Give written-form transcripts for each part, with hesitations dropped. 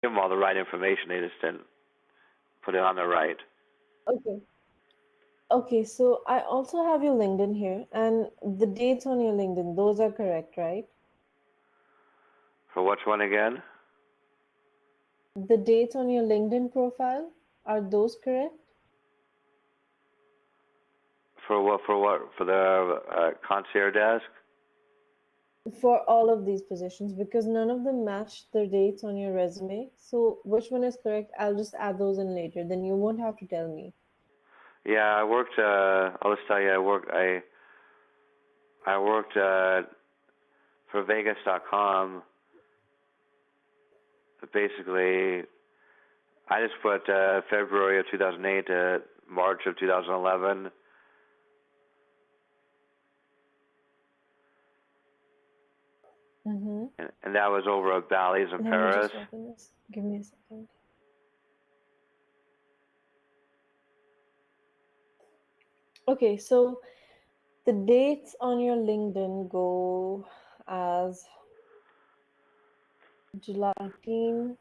give them all the right information. They just didn't put it on the right. Okay. Okay, so I also have your LinkedIn here, and the dates on your LinkedIn, those are correct, right? For which one again? The dates on your LinkedIn profile, are those correct? For what? For what? For the concierge desk? For all of these positions, because none of them match the dates on your resume. So which one is correct? I'll just add those in later. Then you won't have to tell me. Yeah, I worked. I'll just tell you, I worked for Vegas.com. Basically, I just put February of 2008 to March of 2011. Mm-hmm. And that was over at Bally's in Let me Paris. just open this. Give me a second. Okay, so the dates on your LinkedIn go as July 18,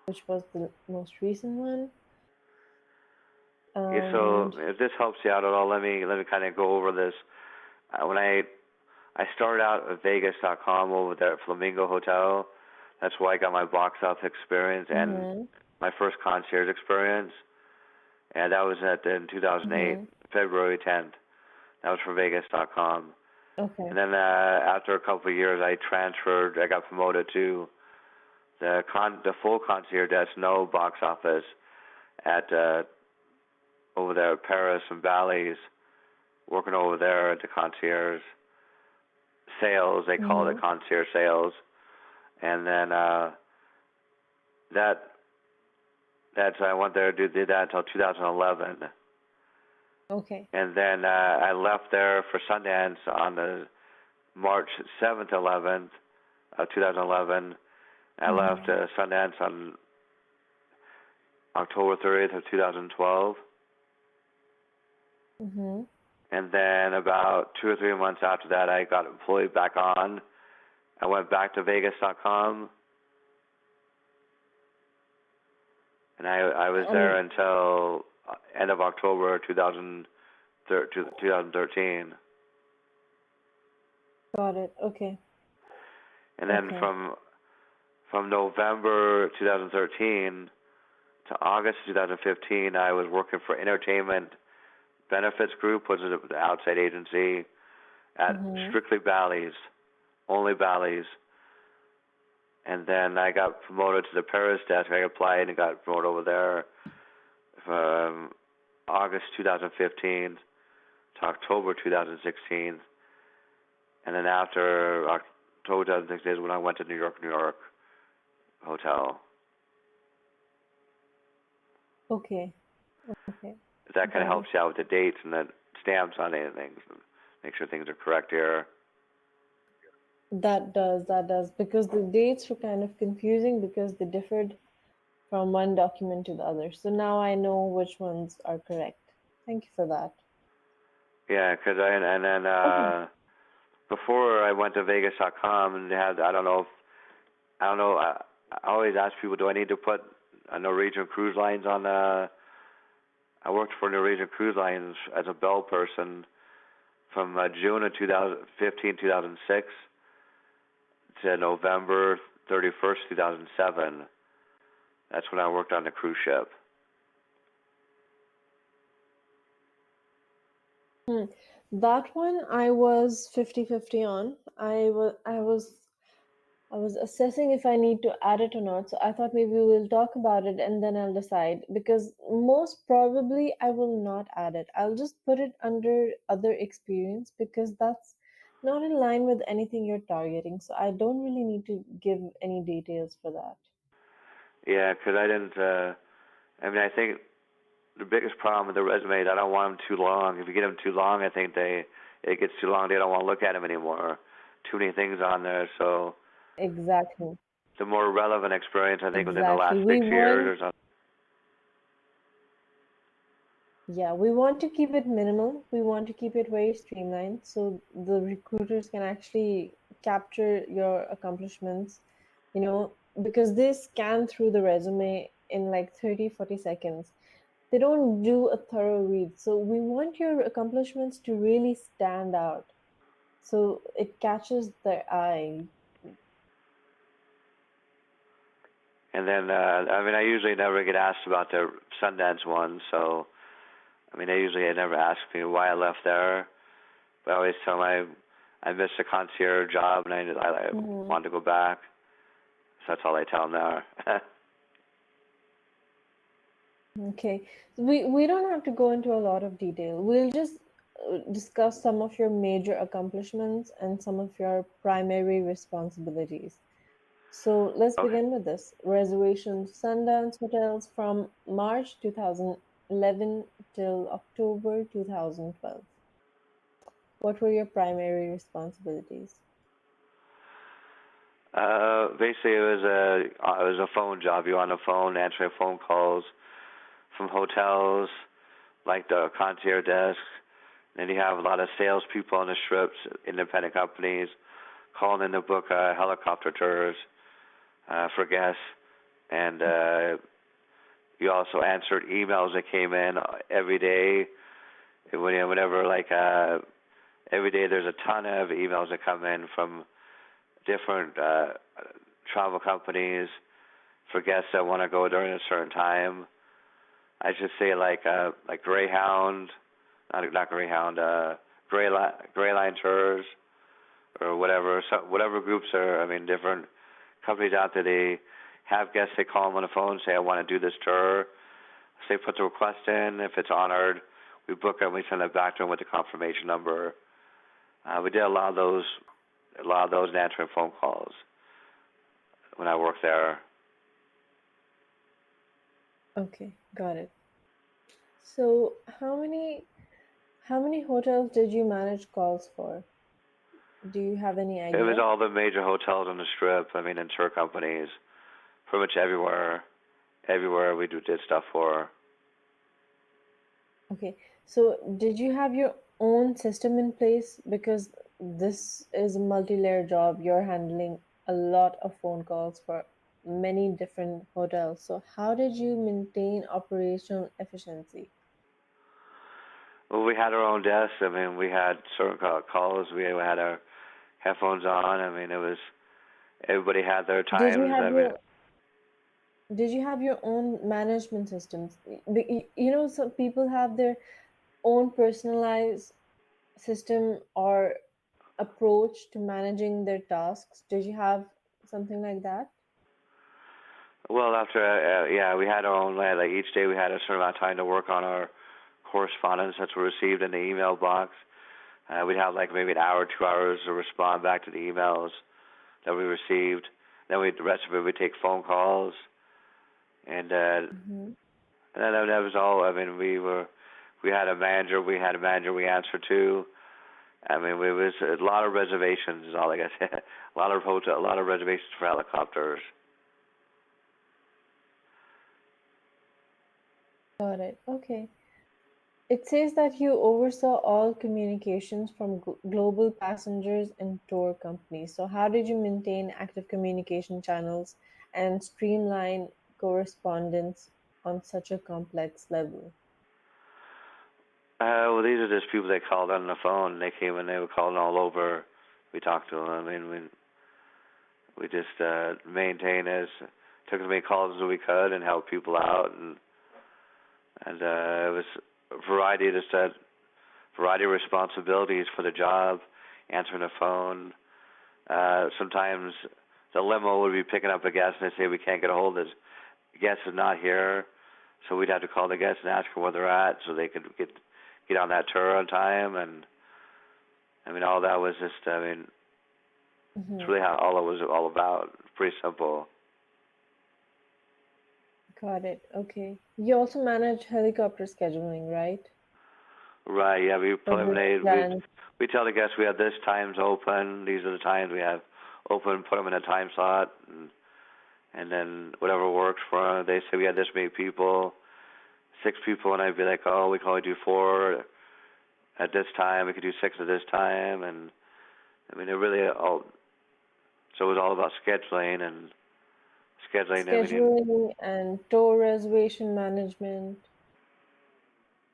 which was the most recent one. Yeah, so And if this helps you out at all, let me kind of go over this. When I started out at Vegas.com over there at Flamingo Hotel, that's where I got my box office experience and mm-hmm, my first concierge experience, and that was in 2008, mm-hmm. February 10th. That was for Vegas.com. Okay. And then after a couple of years, I transferred. I got promoted to the full concierge desk, no box office, at over there at Paris and Bally's, working over there at the concierge sales. They call it Mm-hmm. concierge sales. And then that that's I went there to did that until 2011. Okay. And then I left there for Sundance on the March 7th, 11th of 2011. I left Mm-hmm. Sundance on October 30th of 2012. Mm-hmm. And then about 2 or 3 months after that, I got employed back on. I went back to Vegas.com, and I was there And until end of October 2013. got it. Okay. And then Okay. from November 2013 to August 2015, I was working for Entertainment Benefits Group, which is an outside agency at Mm-hmm. strictly Bally's, only Bally's. And then I got promoted to the Paris desk. I applied and got promoted over there from August 2015 to October 2016. And then after October 2016 is when I went to New York hotel. Okay. Okay. That kind of Got helps it. you out with the dates and the stamps on anything. So make sure things are correct here. That does, because the dates were kind of confusing because they differed from one document to the other. So now I know which ones are correct. Thank you for that. Yeah, because and then Okay. before I went to Vegas.com and had I don't know I always ask people, do I need to put Norwegian Cruise Lines on I worked for Norwegian Cruise Lines as a bell person from June of 2015 2006 to November 31st 2007. That's when I worked on the cruise ship. Hmm. That one I was 50-50 on. I was assessing if I need to add it or not. So I thought maybe we'll talk about it and then I'll decide, because most probably I will not add it. I'll just put it under other experience because that's not in line with anything you're targeting. So I don't really need to give any details for that. Yeah, because I didn't. I mean, I think the biggest problem with the resume is I don't want them too long. If you get them too long, I think it gets too long. They don't want to look at them anymore. Too many things on there. So Exactly. the more relevant experience, I think, within the Exactly. last We 6 years want or something. Yeah, we want to keep it minimal. We want to keep it very streamlined so the recruiters can actually capture your accomplishments, you know, because they scan through the resume in like 30-40 seconds. They don't do a thorough read. So we want your accomplishments to really stand out. So it catches their eye. And then, I mean, I usually never get asked about the Sundance one, so I mean, they never ask me why I left there. But I always tell them I missed the concierge job and I Mhm. wanted to go back. So that's all I tell them there. Okay. We don't have to go into a lot of detail. We'll just discuss some of your major accomplishments and some of your primary responsibilities. So let's Okay. begin with this. Reservations, Sundance Hotels from March 2011 till October 2012. What were your primary responsibilities? Basically, it was a phone job. You're on the phone answering phone calls from hotels, like the concierge desk. Then you have a lot of salespeople on the strips, independent companies, calling in to book helicopter tours for guests, and you also answered emails that came in every day. Whenever every day, there's a ton of emails that come in from different travel companies for guests that want to go during a certain time. I should say like Greyhound, not Greyhound, Greyline tours or whatever. So whatever groups are, I mean, different companies out there. They have guests. They call them on the phone, and say, "I want to do this tour." So they put the request in. If it's honored, we book it and we send it back to them with the confirmation number. We did a lot of those and answering phone calls when I worked there. Okay, got it. So how many hotels did you manage calls for? Do you have any It was idea? all the major hotels on the strip. I mean, and tour companies, pretty much everywhere. Everywhere we did stuff for. Okay, so did you have your own system in place? Because this is a multi-layer job. You're handling a lot of phone calls for many different hotels. So how did you maintain operational efficiency? Well, we had our own desks. I mean, we had certain calls. We had our headphones on. I mean, it was everybody had their Did you times. have I mean, your own management systems? You know, some people have their own personalized system or approach to managing their tasks. Did you have something like that? well, after yeah, we had our own like each day we had a certain amount of time to work on our correspondence that's received in the email box. We'd have like maybe an hour, 2 hours to respond back to the emails that we received. Then the rest of it we'd take phone calls, and Hmm. that was all. I mean, we had a manager. We had a manager we answered to. I mean, it was a lot of reservations. Is all I got. A lot of reservations for helicopters. Got it. Okay. It says that you oversaw all communications from global passengers and tour companies. So, how did you maintain active communication channels and streamline correspondence on such a complex level? Well, these are just people that called on the phone. They came and they were calling all over. We talked to them. I mean, we just maintained as took as many calls as we could and helped people out, and it was a variety of responsibilities for the job, answering the phone. Sometimes the limo would be picking up a guest and they say we can't get a hold of this guest is not here, so we'd have to call the guest and ask them where they're at so they could get on that tour on time. And I mean, all that was just, I mean, it's Hmm. really how all it was all about. Pretty simple. Got it. Okay. You also manage helicopter scheduling, right? Right? Yeah, we For the eliminated. plans. We tell the guests we have this times open. These are the times we have open. Put them in a time slot, and then whatever works for them. They say we had this many people, 6 people, and I'd be like, oh, we can only do 4 at this time. We could do 6 at this time, and I mean, it really all. So it was all about scheduling, and scheduling everything. Scheduling and tour reservation management.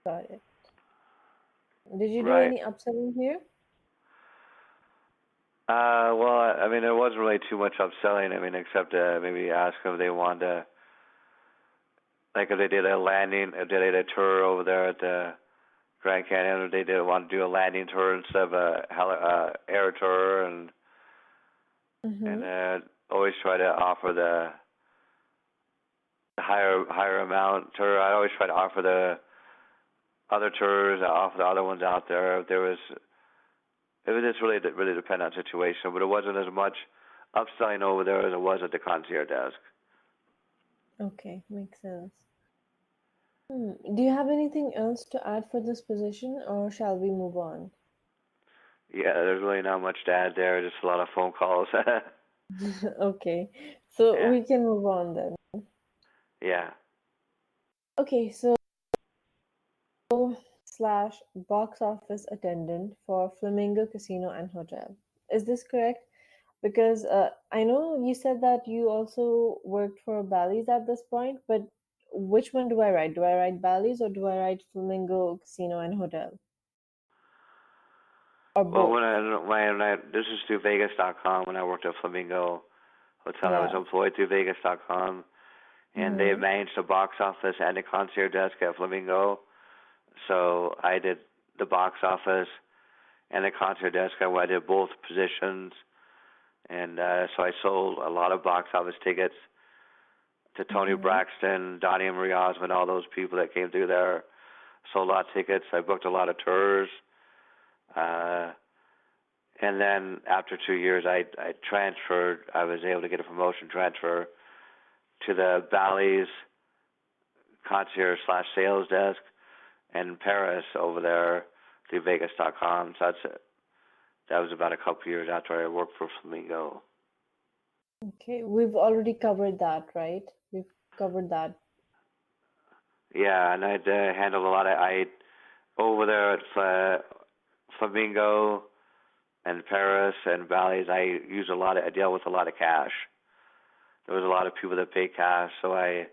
Got it. Did you do Right. any upselling here? Well, I mean, there wasn't really too much upselling. I mean, except maybe ask them if they wanted to, like if they did a landing, if they did a tour over there at the Grand Canyon, if they did want to do a landing tour instead of a air tour, and Mm-hmm. always try to offer the higher amount tour. I always try to offer the other tours, offer the other ones out there. If there was, it would just really depend on situation, but it wasn't as much upselling over there as it was at the concierge desk. Okay, makes sense. Do you have anything else to add for this position, or shall we move on? Yeah, there's really not much to add there. Just a lot of phone calls. Okay, so Yeah, we can move on then. yeah. Okay, so slash box office attendant for Flamingo Casino and Hotel. Is this correct? Because I know you said that you also worked for Bally's at this point, but which one do I write? Do I write Bally's or do I write Flamingo Casino and Hotel? Or Well, both? this is through Vegas.com. When I worked at Flamingo Hotel, I was Yeah. employed through Vegas.com, and they Mm-hmm. managed the box office and the concierge desk at Flamingo. So I did the box office and the concert desk. I did both positions, and so I sold a lot of box office tickets to Tony Mm-hmm. Braxton, Donnie and Marie Osmond, all those people that came through there. Sold a lot of tickets. I booked a lot of tours, uh, and then after 2 years, I transferred. I was able to get a promotion transfer to the Bally's concierge slash sales desk in Paris over there through Vegas.com. So that was about a couple years after I worked for Flamingo. Okay, we've already covered that, right? We've covered that. Yeah, and I'd handled a lot of I over there at Flamingo and Paris and Bally's. I used a lot of I dealt with a lot of cash. There was a lot of people that pay cash, so I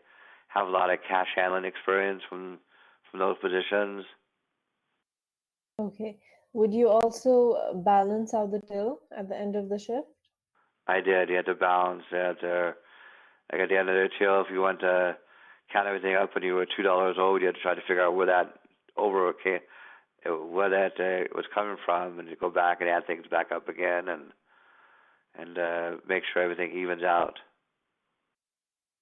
have a lot of cash handling experience from those positions. Okay. Would you also balance out the till at the end of the shift? I did. You had to balance. You had to, like at the end of the till, if you went to count everything up and you were $2 owed, you had to try to figure out where that over came, where that was coming from, and you go back and add things back up again, and make sure everything evens out.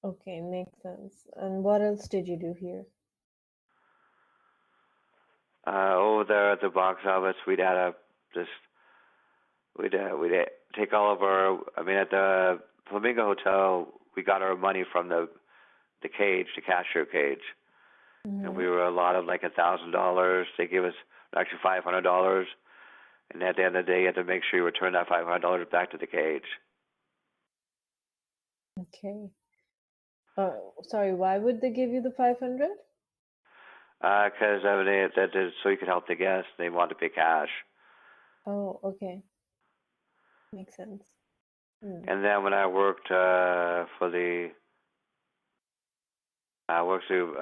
Okay, makes sense. And what else did you do here? Over there at the box office, we'd add up just we'd take all of our. I mean, at the Flamingo Hotel, we got our money from the cage, the cashier cage, and Mm-hmm. we were allotted like $1,000. They gave us actually $500, and at the end of the day, you had to make sure you return that $500 back to the cage. Okay. Sorry, why would they give you the 500? Because that is so you could help the guests. They wanted to pay cash. Oh, okay. Makes sense. Hmm. And then when I worked for the I worked through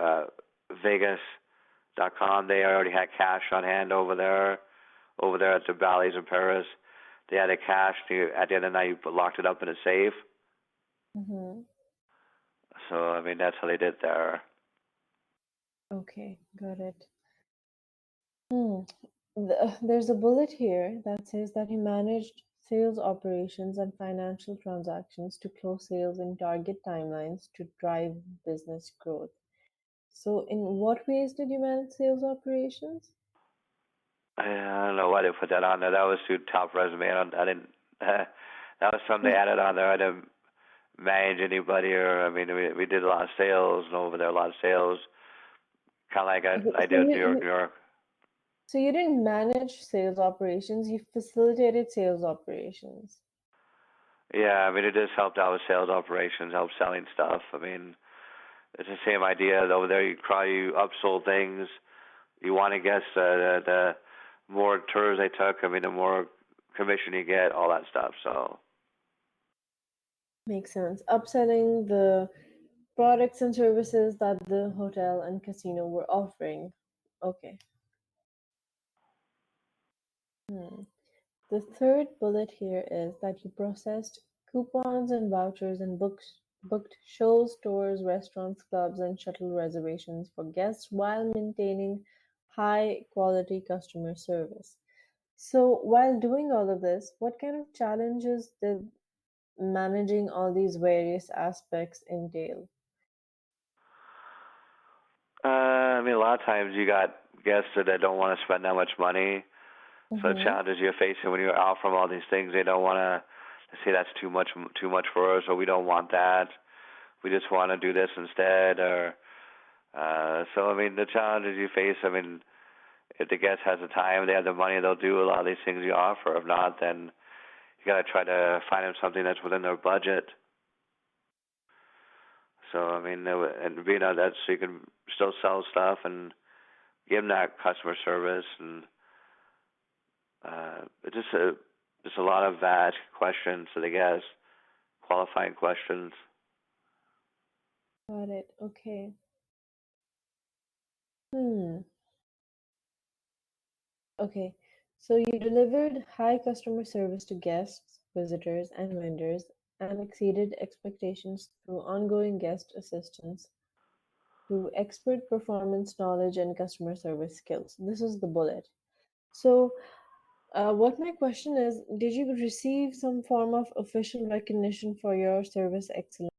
Vegas.com. They already had cash on hand over there at the Bally's in Paris. They had a cash. At the end of the night, you locked it up in a safe. Mm-hmm. So I mean, that's how they did there. Okay, got it. Hmm. There's a bullet here that says that he managed sales operations and financial transactions to close sales in target timelines to drive business growth. So, in what ways did you manage sales operations? I don't know why they put that on there. That was too top resume. I didn't. That was something they added on there. I didn't manage anybody, or I mean, we did a lot of sales and over there a lot of sales, kind of like Okay, I did in New York. so you didn't manage sales operations, you facilitated sales operations. Yeah, I mean, it just helped out with sales operations, helped selling stuff. I mean, it's the same idea over there. You upsold things. You want to guess the more tours they took. I mean, the more commission you get, all that stuff. So Makes sense. Upselling the products and services that the hotel and casino were offering. Okay. Hmm. The third bullet here is that you processed coupons and vouchers and booked shows, tours, restaurants, clubs, and shuttle reservations for guests while maintaining high quality customer service. So, while doing all of this, what kind of challenges did managing all these various aspects entail? I mean, a lot of times you got guests that don't want to spend that much money. So the Mm-hmm. challenges you're facing when you offer them all these things, they don't want to say that's too much for us, or we don't want that. We just want to do this instead, or so. I mean, the challenges you face. I mean, if the guest has the time, they have the money, they'll do a lot of these things you offer. If not, then you gotta try to find them something that's within their budget. So I mean, and being on that, so you can still sell stuff and give them that customer service, and it's just a lot of vast questions to the guests, qualifying questions. Got it. Okay. Hmm. Okay. So you delivered high customer service to guests, visitors, and vendors, and exceeded expectations through ongoing guest assistance, through expert performance knowledge and customer service skills. This is the bullet. So, what my question is, did you receive some form of official recognition for your service excellence?